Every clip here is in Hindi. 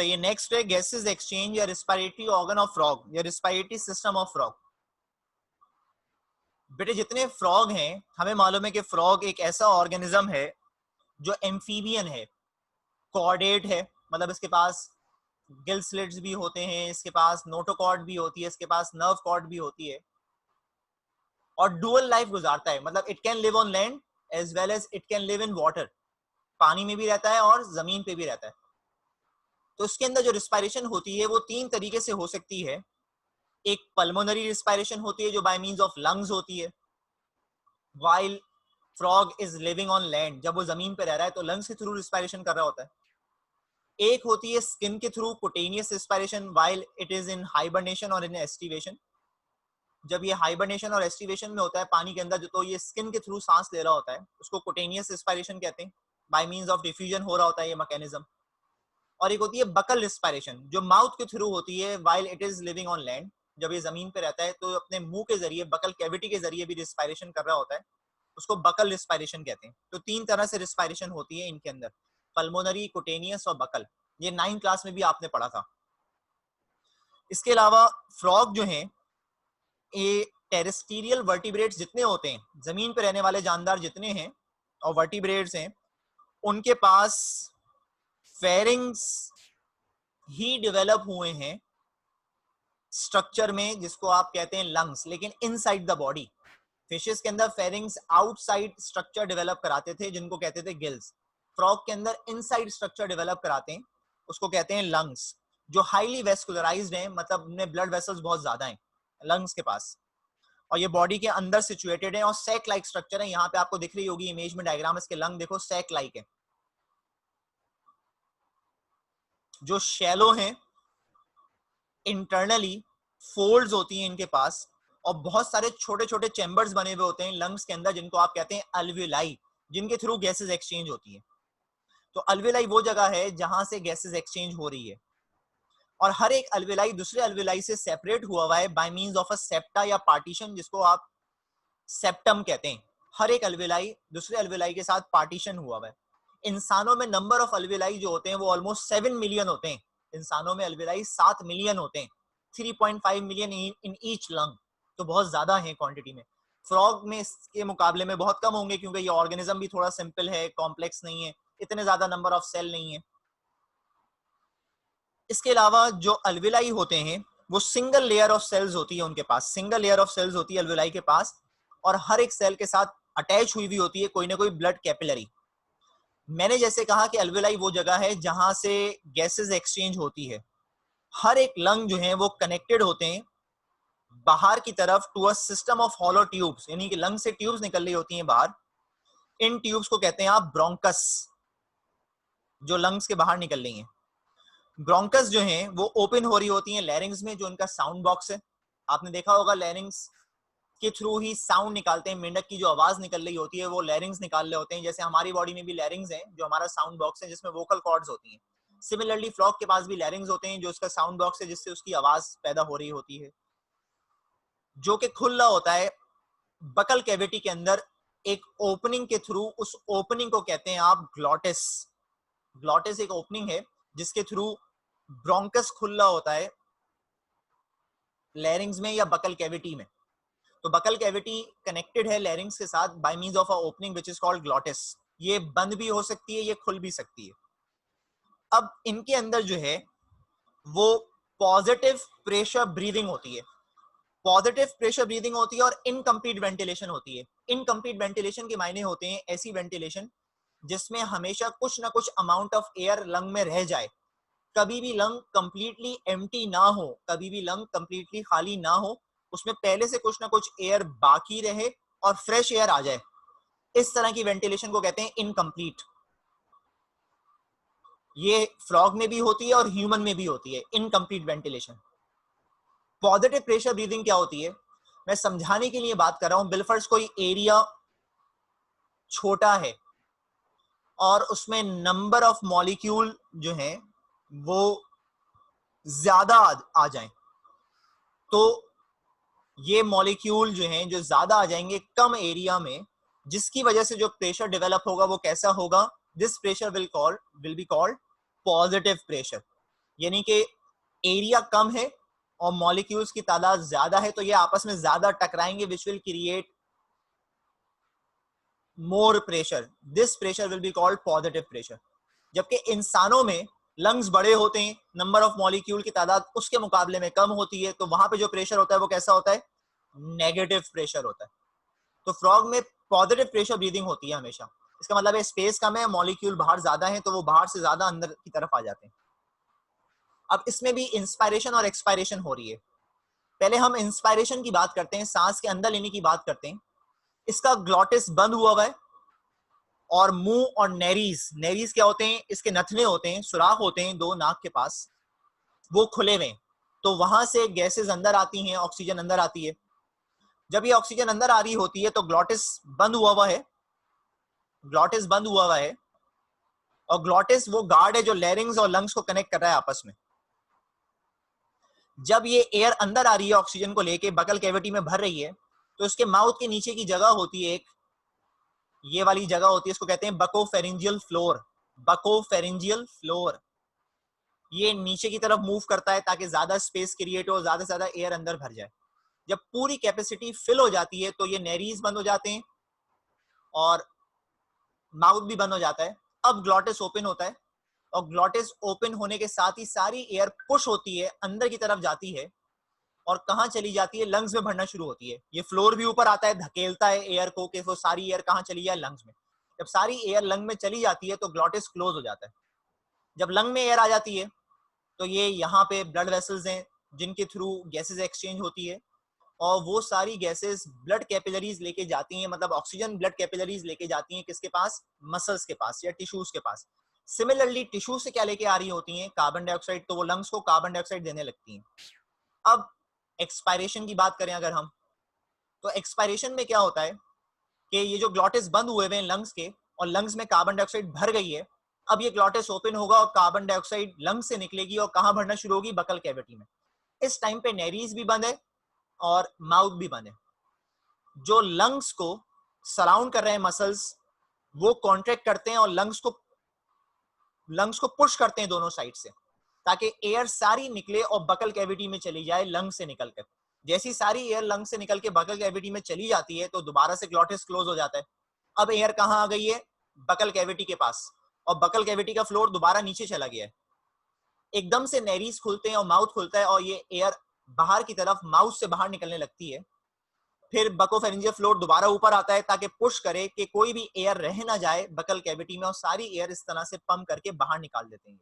ये नेक्स्ट है गैसेस एक्सचेंज या रिस्पायरेटरी ऑर्गन ऑफ फ्रॉग या रिस्पायरेटरी सिस्टम ऑफ फ्रॉग। बेटे जितने फ्रॉग हैं हमें मालूम है कि फ्रॉग एक ऐसा ऑर्गेनिज्म है जो एम्फीबियन है, कॉर्डेट है, मतलब इसके पास गिल स्लिट्स भी होते हैं, इसके पास नोटोकॉर्ड भी होती है, इसके पास नर्व कॉर्ड भी होती है, और डुअल लाइफ गुजारता है। मतलब it can live on land as well as it can live in water, पानी में भी रहता है और जमीन पे भी रहता है। तो इसके अंदर जो रिस्पायरेशन होती है वो तीन तरीके से हो सकती है। एक पल्मोनरी रिस्पायरेशन होती है जो बाय मींस ऑफ लंग्स होती है, while frog is living on land, जब वो जमीन पे रह रहा है तो लंग्स के थ्रू रिस्पायरेशन कर रहा होता है। एक होती है स्किन के through cutaneous respiration while it is in hibernation और इन एस्टिवेशन। जब ये हाइबरनेशन और एस्टिवेशन में होता है पानी के अंदर, जो तो ये स्किन के थ्रू सांस ले रहा होता है, उसको कुटेनियस रिस्पायरेशन कहते हैं, बाय मींस ऑफ डिफ्यूजन हो रहा होता है ये मैकेनिज्म। और एक होती है बकल रिस्पायरेशन जो माउथ के थ्रू होती है while it is living on land, जब ये जमीन पे रहता है तो अपने मुंह के जरिए बकल कैविटी के जरिए भी रिस्पायरेशन कर रहा होता है, उसको बकल रिस्पायरेशन कहते हैं। तो तीन तरह से रिस्पायरेशन होती है इनके अंदर, पल्मोनरी, कुटेनियस और बकल। ये 9th क्लास में भी आपने पढ़ा था। इसके अलावा फ्रॉग जो है ये टेरेस्ट्रियल वर्टिब्रेट्स जितने होते हैं, जमीन पे रहने वाले जानदार जितने हैं और वर्टिब्रेट्स हैं, उनके पास फेरिंग्स ही डेवलप हुए हैं स्ट्रक्चर में जिसको आप कहते हैं लंग्स, लेकिन इनसाइड द बॉडी। फिशेस के अंदर फेरिंग्स आउटसाइड स्ट्रक्चर डेवलप कराते थे जिनको कहते थे गिल्स। फ्रॉग के अंदर इनसाइड स्ट्रक्चर डेवलप कराते हैं, उसको कहते हैं लंग्स, जो हाईली वेस्कुलराइज्ड हैं, मतलब उनमें ब्लड वेसल्स बहुत ज्यादा हैं लंग्स के पास, और ये बॉडी के अंदर सिचुएटेड है और सैक लाइक स्ट्रक्चर है। यहाँ पे आपको दिख रही होगी इमेज में डायग्राम, इसके लंग देखो सैक लाइक है। जो शैलो हैं, इंटरनली फोल्ड्स होती हैं इनके पास, और बहुत सारे छोटे छोटे चैम्बर्स बने हुए होते हैं लंग्स के अंदर जिनको आप कहते हैं अल्विलाई, जिनके थ्रू गैसेस एक्सचेंज होती है। तो अल्विलाई वो जगह है जहां से गैसेस एक्सचेंज हो रही है, और हर एक अल्विलाई दूसरे अल्विलाई से सेपरेट हुआ है by means of a septa या पार्टीशन, जिसको आप सेप्टम कहते हैं। हर एक अल्विलाई दूसरे अल्विलाई के साथ पार्टीशन हुआ है। इंसानों में नंबर ऑफ अल्विलाई जो होते हैं वो ऑलमोस्ट 7 मिलियन होते हैं। इंसानों में अल्विलाई 7 मिलियन होते हैं, 3.5 मिलियन इन ईच लंग, तो बहुत ज्यादा है क्वांटिटी में। फ्रॉग में इसके मुकाबले में बहुत कम होंगे क्योंकि ये ऑर्गेनिज्म भी थोड़ा सिंपल है, कॉम्प्लेक्स नहीं है, इतने ज्यादा नंबर ऑफ सेल नहीं है। इसके अलावा जो अल्विलाई होते हैं वो सिंगल लेयर ऑफ सेल्स होती है उनके पास, सिंगल लेयर ऑफ सेल्स होती है अल्विलाई के पास, और हर एक सेल के साथ अटैच हुई होती है कोई ना कोई ब्लड कैपिलरी। मैंने जैसे कहा कि अल्विलाई वो जगह है जहां से गैसेस एक्सचेंज होती है। हर एक लंग जो है वो कनेक्टेड होते हैं बाहर की तरफ to a system of hollow tubes, यानी कि लंग से ट्यूब्स निकल रही होती हैं बाहर। इन ट्यूब्स को कहते हैं आप ब्रोंकस, जो लंग्स के बाहर निकल रही हैं। ब्रोंकस जो हैं वो ओपन हो रही होती हैं लैरिंग्स में, जो उनका साउंड बॉक्स है। आपने देखा होगा लैरिंग्स के थ्रू ही साउंड निकालते हैं, मेंढक की जो आवाज निकल रही होती है वो लैरिंग्स निकाल रहे होते हैं। जैसे हमारी बॉडी में भी लैरिंग्स हैं जो हमारा साउंड बॉक्स है जिसमें वोकल कॉर्ड्स होती हैं, सिमिलरली फ्रॉग के पास भी लैरिंग्स होते हैं जो उसका साउंड बॉक्स है जिससे उसकी आवाज पैदा हो रही होती है, जो कि खुला होता है बकल कैविटी के अंदर एक ओपनिंग के थ्रू। उस ओपनिंग को कहते हैं आप ग्लॉटिस। ग्लॉटिस एक ओपनिंग है जिसके थ्रू ब्रोंकस खुला होता है लैरिंग्स में या बकल कैविटी में। तो बकल कैविटी कनेक्टेड है लैरिंग्स के साथ by means of a opening which is called glottis. ये बंद भी हो सकती है, ये खुल भी सकती है। अब इनके अंदर जो है वो पॉजिटिव प्रेशर ब्रीदिंग होती है, पॉजिटिव प्रेशर ब्रीदिंग होती है और इनकम्प्लीट वेंटिलेशन होती है। इनकम्प्लीट वेंटिलेशन के मायने होते हैं ऐसी वेंटिलेशन जिसमें हमेशा कुछ ना कुछ अमाउंट ऑफ एयर लंग में रह जाए, कभी भी लंग कंप्लीटली एम्प्टी ना हो, कभी भी लंग कंप्लीटली खाली ना हो, उसमें पहले से कुछ ना कुछ एयर बाकी रहे और फ्रेश एयर आ जाए। इस तरह की वेंटिलेशन को कहते हैं इनकम्प्लीट। ये फ्रॉग में भी होती है और ह्यूमन में भी होती है incomplete ventilation. Positive pressure breathing क्या होती है, मैं समझाने के लिए बात कर रहा हूं। बिलफर्स कोई एरिया छोटा है और उसमें नंबर ऑफ मॉलिक्यूल जो है वो ज्यादा आ जाएं, तो ये मॉलिक्यूल जो हैं जो ज्यादा आ जाएंगे कम एरिया में, जिसकी वजह से जो प्रेशर डेवलप होगा वो कैसा होगा, this pressure will be called positive pressure. यानी कि एरिया कम है और मॉलिक्यूल्स की तादाद ज्यादा है, तो ये आपस में ज्यादा टकराएंगे, which will create more pressure. This pressure will be called positive pressure. जबकि इंसानों में लंग्स बड़े होते हैं, नंबर ऑफ मॉलिक्यूल की तादाद उसके मुकाबले में कम होती है, तो वहां पे जो प्रेशर होता है वो कैसा होता है? नेगेटिव प्रेशर होता है. तो फ्रॉग में पॉजिटिव प्रेशर ब्रीदिंग होती है हमेशा. इसका मतलब है स्पेस कम है, मॉलिक्यूल बाहर ज्यादा है, तो वो बाहर से ज्यादा अंदर की तरफ आ जाते हैं. अब इसमें भी इंस्पायरेशन और एक्सपायरेशन हो रही है. पहले हम इंस्पायरेशन की बात करते हैं, सांस के अंदर लेने की बात करते हैं. इसका ग्लॉटिस बंद हुआ हुआ है और मुंह और नेरीज, नेरीज क्या होते हैं? इसके नथने होते हैं, सुराख होते हैं दो नाक के पास, वो खुले हुए हैं. तो वहां से गैसेस अंदर आती हैं, ऑक्सीजन अंदर आती है. जब ये ऑक्सीजन अंदर आ रही होती है तो ग्लॉटिस बंद हुआ हुआ है, ग्लॉटिस बंद हुआ हुआ है. और ग्लॉटिस वो गार्ड है जो लैरिंग्स और लंग्स को कनेक्ट कर रहा है आपस में. जब ये एयर अंदर आ रही है ऑक्सीजन को लेके, बकल कैविटी में भर रही है, तो इसके माउथ के नीचे की जगह होती है एक, ये वाली जगह होती है, इसको कहते हैं बकोफेरिंजियल फ्लोर. बकोफेरिंजियल फ्लोर ये नीचे की तरफ मूव करता है ताकि ज्यादा स्पेस क्रिएट हो, ज्यादा से ज्यादा एयर अंदर भर जाए. जब पूरी कैपेसिटी फिल हो जाती है तो ये नेरीज बंद हो जाते हैं और माउथ भी बंद हो जाता है. अब ग्लॉटिस ओपन होता है और ग्लॉटिस ओपन होने के साथ ही सारी एयर पुश होती है, अंदर की तरफ जाती है और कहां चली जाती है? लंग्स में भरना शुरू होती है. ये फ्लोर भी ऊपर आता है, धकेलता है एयर को कि वो सारी एयर कहां चली जाए? लंग्स में. जब सारी एयर लंग में चली जाती है तो ग्लॉटिस क्लोज हो जाता है. जब लंग में एयर आ जाती है तो ये यहाँ पे ब्लड वेसल्स हैं जिनके थ्रू गैसेस एक्सचेंज होती है और वो सारी गैसेस ब्लड कैपिलरीज लेके जाती हैं, मतलब ऑक्सीजन ब्लड कैपिलरीज लेके जाती हैं किसके पास? मसल्स के पास या टिश्यूज के पास. सिमिलरली टिश्यू से क्या लेके आ रही होती हैं? Carbon dioxide. तो वो लंग्स को कार्बन डाइऑक्साइड देने लगती हैं. अब एक्सपायरेशन की बात करें अगर हम, तो एक्सपायरेशन में क्या होता है कि ये जो ग्लॉटिस बंद हुए हुए हैं लंग्स के और लंग्स में कार्बन डाइऑक्साइड भर गई है, अब ये ग्लॉटिस ओपन होगा और कार्बन डाइऑक्साइड लंग्स से निकलेगी और कहां भरना शुरू होगी? बकल कैविटी में. इस टाइम पे नेरीज भी बंद है और माउथ भी बंद है. जो लंग्स को सराउंड कर रहे हैं मसल्स, वो कॉन्ट्रैक्ट करते हैं और लंग्स को पुश करते हैं दोनों साइड से ताकि एयर सारी निकले और बकल कैविटी में चली जाए लंग से निकलकर. जैसी सारी एयर लंग से निकल के बकल कैविटी में चली जाती है तो दोबारा से ग्लॉटिस क्लोज हो जाता है. अब एयर कहां आ गई है? बकल कैविटी के पास, और बकल कैविटी का फ्लोर दोबारा नीचे चला गया है. एकदम से नेरीज खुलते हैं और माउथ खुलता है और ये एयर बाहर की तरफ माउथ से बाहर निकलने लगती है. फिर बकोफेरिंजियल फ्लोर दोबारा ऊपर आता है ताकि पुश करे कि कोई भी एयर रह ना जाए बकल कैविटी में और सारी एयर इस तरह से पंप करके बाहर निकाल देते हैं.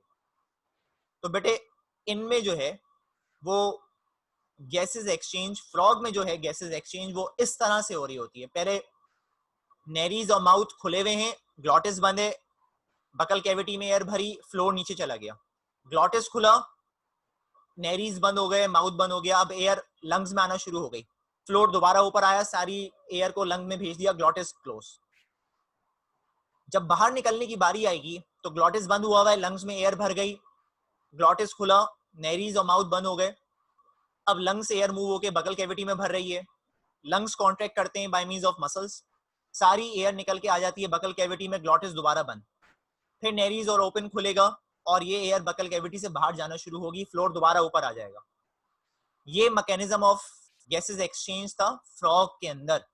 तो बेटे इनमें जो है वो गैसेस एक्सचेंज, फ्रॉग में जो है गैसेस एक्सचेंज वो इस तरह से हो रही होती है. पहले नेरीज और माउथ खुले हुए हैं, ग्लॉटिस बंद है, बकल कैविटी में एयर भरी, फ्लोर नीचे चला गया. ग्लॉटिस खुला, नेरीज बंद हो गए, माउथ बंद हो गया, अब एयर लंग्स में आना शुरू हो गई. फ्लोर दोबारा ऊपर आया, सारी एयर को लंग में भेज दिया, ग्लॉटिस क्लोज. जब बाहर निकलने की बारी आएगी तो ग्लॉटिस बंद हुआ हुआ है, लंग्स में एयर भर गई, ग्लॉटिस खुला, नेरीज और माउथ बंद हो गए. अब लंग से एयर मूव होकर बकल कैविटी में भर रही है, लंग्स कॉन्ट्रैक्ट करते हैं बाय मींस ऑफ मसल्स, सारी एयर निकल के आ जाती है बकल कैविटी में, ग्लॉटिस दोबारा बंद. फिर नेरीज और ओपन खुलेगा और ये एयर बकल कैविटी से बाहर जाना शुरू होगी, फ्लोर दोबारा ऊपर आ जाएगा. ये मैकेनिज्म ऑफ गैसेस एक्सचेंज था फ्रॉग के अंदर.